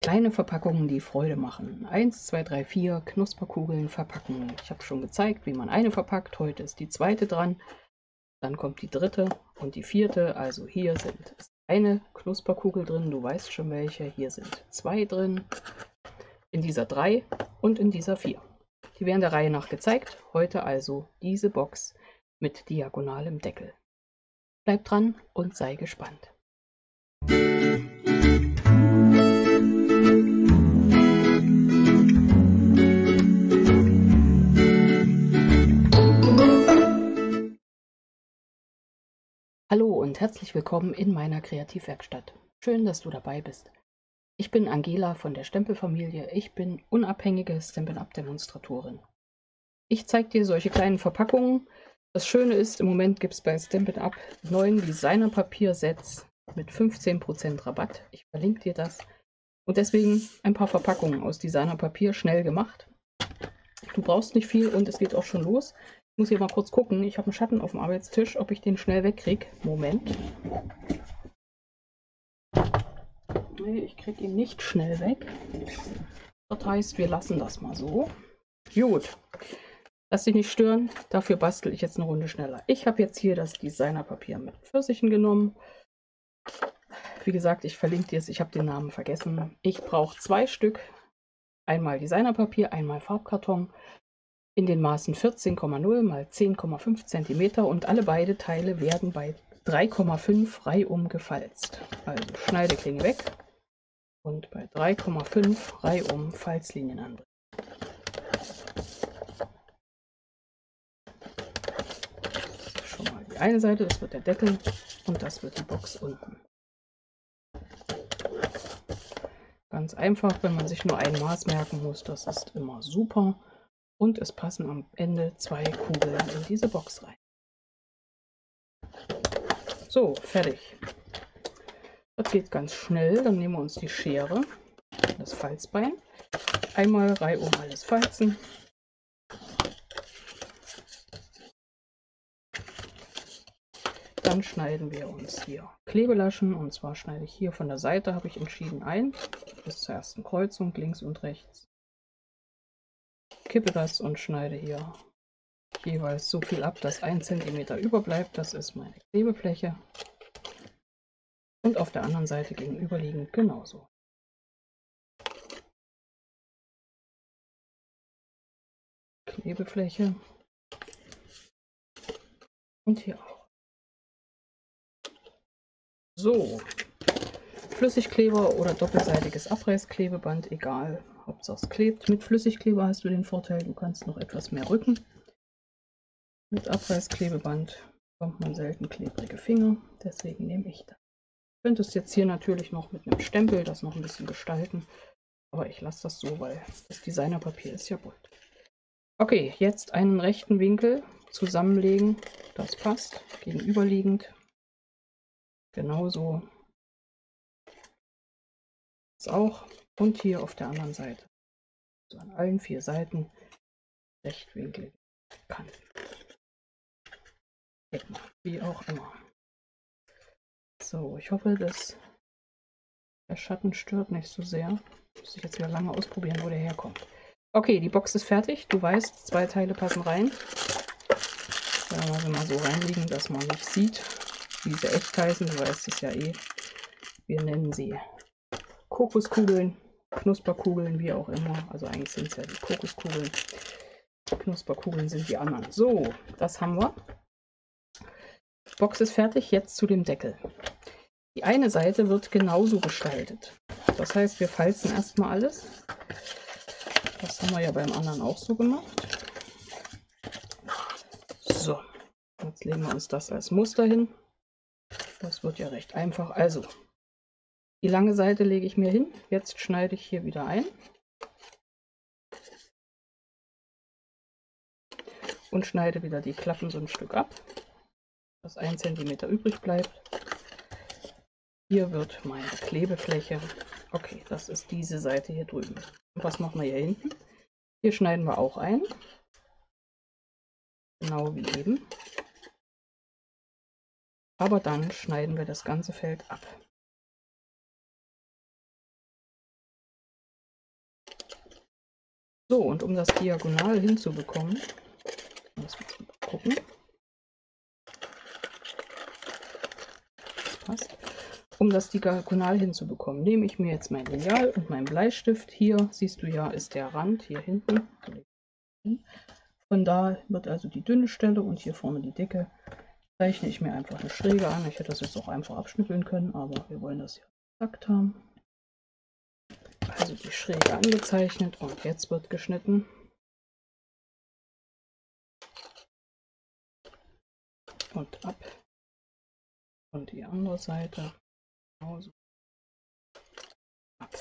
Kleine Verpackungen, die Freude machen. 1, 2, 3, 4 Knusperkugeln verpacken. Ich habe schon gezeigt, wie man eine verpackt. Heute ist die zweite dran. Dann kommt die dritte und die vierte. Also hier ist eine Knusperkugel drin. Du weißt schon welche. Hier sind 2 drin. In dieser 3 und in dieser 4. Die werden der Reihe nach gezeigt. Heute also diese Box mit diagonalem Deckel. Bleib dran und sei gespannt. Hallo und herzlich willkommen in meiner Kreativwerkstatt. Schön, dass du dabei bist. Ich bin Angela von der Stempelfamilie. Ich bin unabhängige Stampin' Up! Ich zeige dir solche kleinen Verpackungen. Das Schöne ist, im Moment gibt es bei Stampin' Up! 9 Designerpapier-Sets mit 15% Rabatt. Ich verlinke dir das. Und deswegen ein paar Verpackungen aus Designerpapier, schnell gemacht. Du brauchst nicht viel und es geht auch schon los. Ich muss hier mal kurz gucken. Ich habe einen Schatten auf dem Arbeitstisch, ob ich den schnell wegkriege. Moment. Nee, ich kriege ihn nicht schnell weg. Das heißt, wir lassen das mal so. Gut. Lass dich nicht stören. Dafür bastel ich jetzt eine Runde schneller. Ich habe jetzt hier das Designerpapier mit Pfirsichen genommen. Wie gesagt, ich verlinke dir es. Ich habe den Namen vergessen. Ich brauche 2 Stück. Einmal Designerpapier, einmal Farbkarton. In den Maßen 14,0 x 10,5 cm und alle beide Teile werden bei 3,5 reihum gefalzt. Also Schneideklinge weg und bei 3,5 reihum Falzlinien anbringen. Schon mal die eine Seite, das wird der Deckel und das wird die Box unten. Ganz einfach, wenn man sich nur ein Maß merken muss, das ist immer super. Und es passen am Ende 2 Kugeln in diese Box rein. So, fertig. Das geht ganz schnell. Dann nehmen wir uns die Schere, das Falzbein. Einmal reihum alles falzen. Dann schneiden wir uns hier Klebelaschen. Und zwar schneide ich hier von der Seite, habe ich entschieden, ein. Bis zur ersten Kreuzung, links und rechts. Kippe das und schneide hier jeweils so viel ab, dass 1 cm überbleibt. Das ist meine Klebefläche. Und auf der anderen Seite gegenüberliegend genauso. Klebefläche. Und hier auch. So. Flüssigkleber oder doppelseitiges Abreißklebeband, egal, Hauptsache es klebt. Mit Flüssigkleber hast du den Vorteil, du kannst noch etwas mehr rücken. Mit Abreißklebeband bekommt man selten klebrige Finger, deswegen nehme ich das. Du könntest jetzt hier natürlich noch mit einem Stempel das noch ein bisschen gestalten, aber ich lasse das so, weil das Designerpapier ist ja bunt. Okay, jetzt einen rechten Winkel zusammenlegen, das passt, gegenüberliegend, genauso. Das auch und hier auf der anderen Seite. So an allen 4 Seiten Rechtwinkel Kanten. Wie auch immer. So, ich hoffe, dass der Schatten stört nicht so sehr. Muss ich jetzt wieder lange ausprobieren, wo der herkommt. Okay, die Box ist fertig. Du weißt, 2 Teile passen rein. Da wir mal so reinlegen, dass man nicht sieht, wie sie echt heißen. Du weißt es ja eh. Wir nennen sie Kokoskugeln, Knusperkugeln, wie auch immer. Also eigentlich sind es ja die Kokoskugeln. Knusperkugeln sind die anderen. So, das haben wir. Die Box ist fertig, jetzt zu dem Deckel. Die eine Seite wird genauso gestaltet. Das heißt, wir falzen erstmal alles. Das haben wir ja beim anderen auch so gemacht. So, jetzt legen wir uns das als Muster hin. Das wird ja recht einfach. Also, die lange Seite lege ich mir hin. Jetzt schneide ich hier wieder ein. Und schneide wieder die Klappen so ein Stück ab, dass 1 cm übrig bleibt. Hier wird meine Klebefläche. Okay, das ist diese Seite hier drüben. Und was machen wir hier hinten? Hier schneiden wir auch ein. Genau wie eben. Aber dann schneiden wir das ganze Feld ab. So, und um das diagonal hinzubekommen, muss man gucken. Das passt. Um das diagonal hinzubekommen, nehme ich mir jetzt mein Lineal und meinen Bleistift. Hier siehst du ja, ist der Rand hier hinten. Von da wird also die dünne Stelle und hier vorne die dicke. Zeichne ich mir einfach eine Schräge an. Ich hätte das jetzt auch einfach abschnippeln können, aber wir wollen das hier exakt haben. Also die Schräge angezeichnet und jetzt wird geschnitten. Und ab. Und die andere Seite genauso ab.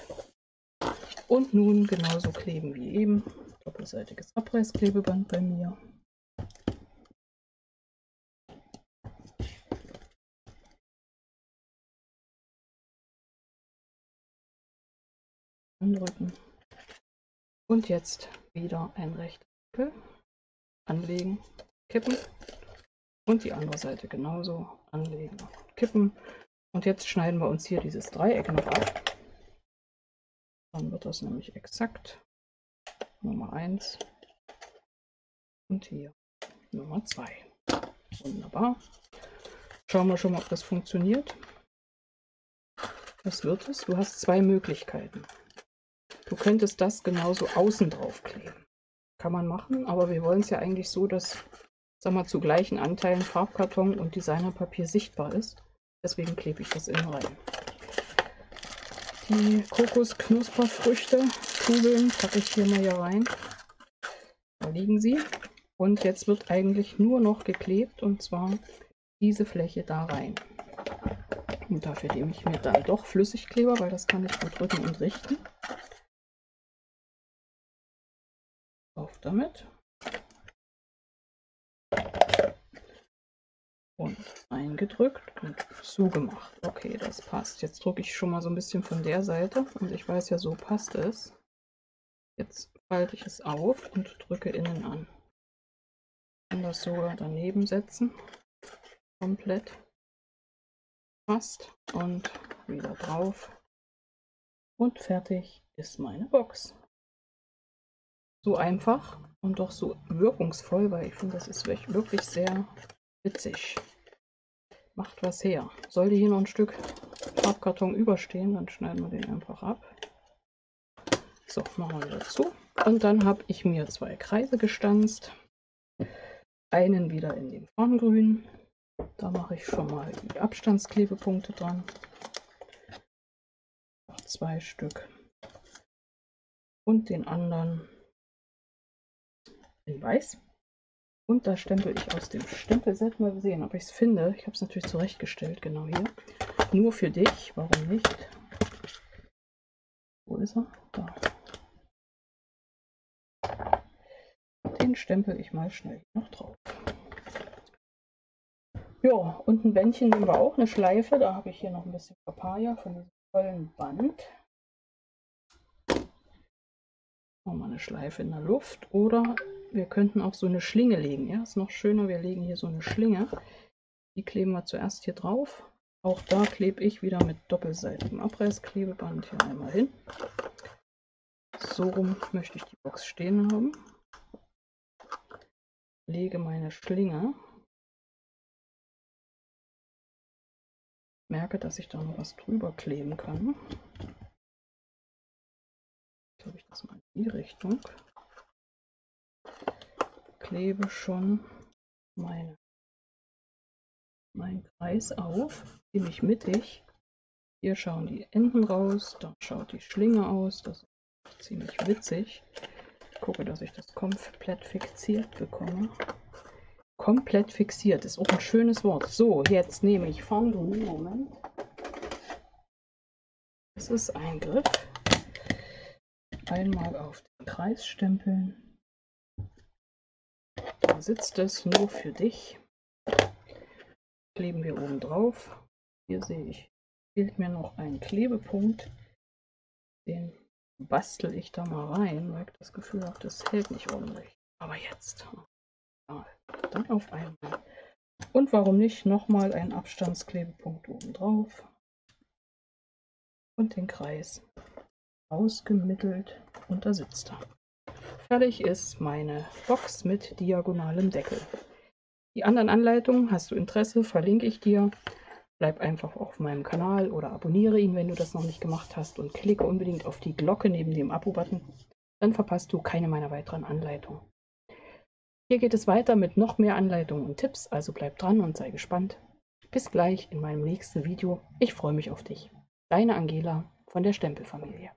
Und nun genauso kleben wie eben. Doppelseitiges Abreißklebeband bei mir. Andrücken. Und jetzt wieder ein Rechteck anlegen, kippen. Und die andere Seite genauso anlegen, kippen. Und jetzt schneiden wir uns hier dieses Dreieck noch ab. Dann wird das nämlich exakt Nummer 1 und hier Nummer 2. Wunderbar. Schauen wir schon mal, ob das funktioniert. Was wird es? Du hast zwei Möglichkeiten. Du könntest das genauso außen drauf kleben. Kann man machen, aber wir wollen es ja eigentlich so, dass, sag mal, zu gleichen Anteilen Farbkarton und Designerpapier sichtbar ist. Deswegen klebe ich das innen rein. Die Kokos-Knusperfrüchte, Kugeln, packe ich hier mal hier rein. Da liegen sie. Und jetzt wird eigentlich nur noch geklebt, und zwar diese Fläche da rein. Und dafür nehme ich mir dann doch Flüssigkleber, weil das kann ich gut drücken und richten. Auf damit. Und eingedrückt und zugemacht. Okay, das passt. Jetzt drücke ich schon mal so ein bisschen von der Seite und ich weiß ja, so passt es. Jetzt falte ich es auf und drücke innen an. Ich kann das sogar daneben setzen. Komplett. Passt. Und wieder drauf. Und fertig ist meine Box. So einfach und doch so wirkungsvoll, weil ich finde, das ist wirklich sehr witzig. Macht was her. Sollte hier noch ein Stück Farbkarton überstehen, dann schneiden wir den einfach ab. So, machen wir wieder zu. Und dann habe ich mir zwei Kreise gestanzt. Einen wieder in dem Farngrün. Da mache ich schon mal die Abstandsklebepunkte dran. Noch zwei Stück. Und den anderen in weiß. Und da stempel ich aus dem Stempelset. Mal sehen, ob ich es finde. Ich habe es natürlich zurechtgestellt, genau hier. Nur für dich, warum nicht? Wo ist er? Da. Den stempel ich mal schnell noch drauf. Ja, und ein Bändchen nehmen wir auch, eine Schleife. Da habe ich hier noch ein bisschen Papaya von diesem tollen Band. Machen wir eine Schleife in der Luft. Oder wir könnten auch so eine Schlinge legen. Ja, ist noch schöner, wir legen hier so eine Schlinge. Die kleben wir zuerst hier drauf. Auch da klebe ich wieder mit doppelseitigem Abreißklebeband hier einmal hin. So rum möchte ich die Box stehen haben. Lege meine Schlinge. Merke, dass ich da noch was drüber kleben kann. Jetzt habe ich das mal in die Richtung. Klebe schon meinen Kreis auf, ziemlich mittig. Hier schauen die Enden raus, da schaut die Schlinge aus. Das ist ziemlich witzig. Ich gucke, dass ich das komplett fixiert bekomme. Komplett fixiert ist auch ein schönes Wort. So, jetzt nehme ich Farngrün. Moment. Das ist ein Griff. Einmal auf den Kreis stempeln. Da sitzt es nur für dich. Kleben wir oben drauf. Hier sehe ich, fehlt mir noch ein Klebepunkt. Den bastel ich da mal rein, weil ich das Gefühl habe, das hält nicht ordentlich. Aber jetzt. Ja, dann auf einmal. Und warum nicht nochmal einen Abstandsklebepunkt oben drauf. Und den Kreis ausgemittelt und da sitzt er. Fertig ist meine Box mit diagonalem Deckel. Die anderen Anleitungen, hast du Interesse, verlinke ich dir. Bleib einfach auf meinem Kanal oder abonniere ihn, wenn du das noch nicht gemacht hast, und klicke unbedingt auf die Glocke neben dem Abo-Button. Dann verpasst du keine meiner weiteren Anleitungen. Hier geht es weiter mit noch mehr Anleitungen und Tipps, also bleib dran und sei gespannt. Bis gleich in meinem nächsten Video. Ich freue mich auf dich. Deine Angela von der Stempelfamilie.